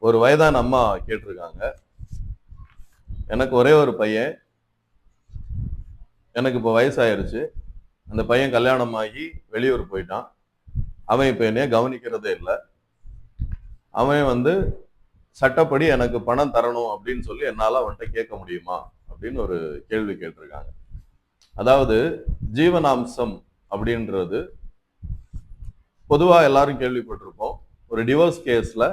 ஒரு வயதான அம்மா கேட்டிருக்காங்க. எனக்கு ஒரே ஒரு பையன். எனக்கு இப்போ வயசாயிருச்சு. அந்த பையன் கல்யாணம் ஆகி வெளியூர் போயிட்டான். அவன் இப்ப என்னைய கவனிக்கிறதே இல்ல. அவன் சட்டப்படி எனக்கு பணம் தரணும் அப்படின்னு சொல்லி என்னால அவன்கிட்ட கேட்க முடியுமா? அப்படின்னு ஒரு கேள்வி கேட்டிருக்காங்க. அதாவது ஜீவனாம்சம் அப்படின்றது பொதுவா எல்லாரும் கேள்விப்பட்டிருப்போம். ஒரு டிவோர்ஸ் கேஸ்ல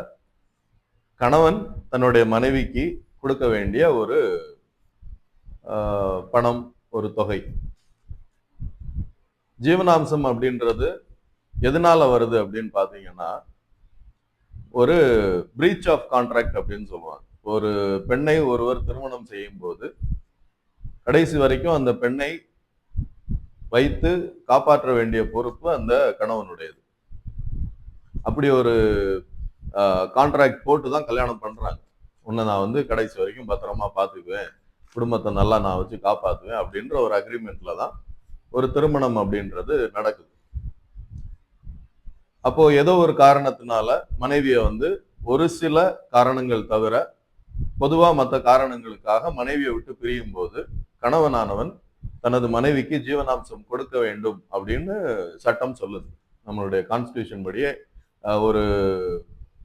கணவன் தன்னுடைய மனைவிக்கு கொடுக்க வேண்டிய ஒரு பணம், ஒரு தொகை. ஜீவனாம்சம் அப்படின்றது எதனால வருது அப்படின்னு பாத்தீங்கன்னா, ஒரு பிரீச் ஆஃப் கான்ட்ராக்ட் அப்படின்னு சொல்லுவாங்க. ஒரு பெண்ணை ஒருவர் திருமணம் செய்யும் போது கடைசி வரைக்கும் அந்த பெண்ணை வைத்து காப்பாற்ற வேண்டிய பொறுப்பு அந்த கணவனுடையது. அப்படி ஒரு கான்ட்ராக்ட் போட்டு தான் கல்யாணம் பண்றாங்க. உன்னை நான் கடைசி வரைக்கும் பத்திரமா பார்த்துக்குவேன், குடும்பத்தை நல்லா நான் வச்சு காப்பாற்றுவேன் அப்படின்ற ஒரு அக்ரிமெண்ட்ல தான் ஒரு திருமணம் அப்படின்றது நடக்குது. அப்போ ஏதோ ஒரு காரணத்தினால மனைவியை ஒரு சில காரணங்கள் தவிர பொதுவா மற்ற காரணங்களுக்காக மனைவியை விட்டு பிரியும் போது கணவனானவன் தனது மனைவிக்கு ஜீவனாம்சம் கொடுக்க வேண்டும் அப்படின்னு சட்டம் சொல்லுது. நம்மளுடைய கான்ஸ்டிடியூஷன் படியே ஒரு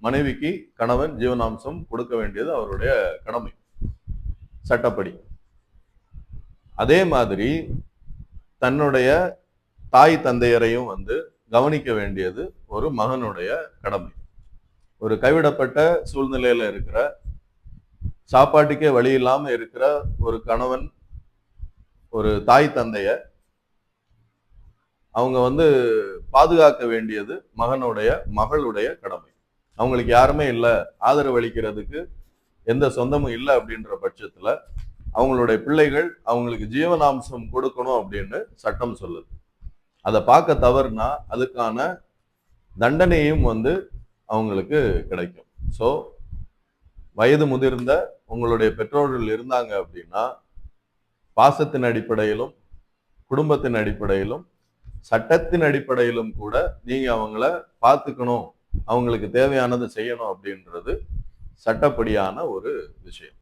மனைவிக்கு கணவன் ஜீவனாம்சம் கொடுக்க வேண்டியது அவருடைய கடமை, சட்டப்படி. அதே மாதிரி தன்னுடைய தாய் தந்தையரையும் கவனிக்க வேண்டியது ஒரு மகனுடைய கடமை. ஒரு கைவிடப்பட்ட சூழ்நிலையில இருக்கிற, சாப்பாட்டுக்கே வழி இல்லாம இருக்கிற ஒரு கணவன் ஒரு தாய் தந்தைய அவங்க பாதுகாக்க வேண்டியது மகளுடைய கடமை. அவங்களுக்கு யாருமே இல்லை, ஆதரவு அளிக்கிறதுக்கு எந்த சொந்தமும் இல்லை அப்படின்ற பட்சத்துல அவங்களுடைய பிள்ளைகள் அவங்களுக்கு ஜீவனாம்சம் கொடுக்கணும் அப்படின்னு சட்டம் சொல்லுது. அதை பார்க்க தவறுனா அதுக்கான தண்டனையும் அவங்களுக்கு கிடைக்கும். ஸோ வயது முதிர்ந்த உங்களுடைய பெற்றோர்கள் இருந்தாங்க அப்படின்னா பாசத்தின் அடிப்படையிலும் குடும்பத்தின் அடிப்படையிலும் சட்டத்தின் அடிப்படையிலும் கூட நீங்க அவங்கள பார்த்துக்கணும், அவங்களுக்கு தேவையானது செய்யணும் அப்படின்றது சட்டப்படியான ஒரு விஷயம்.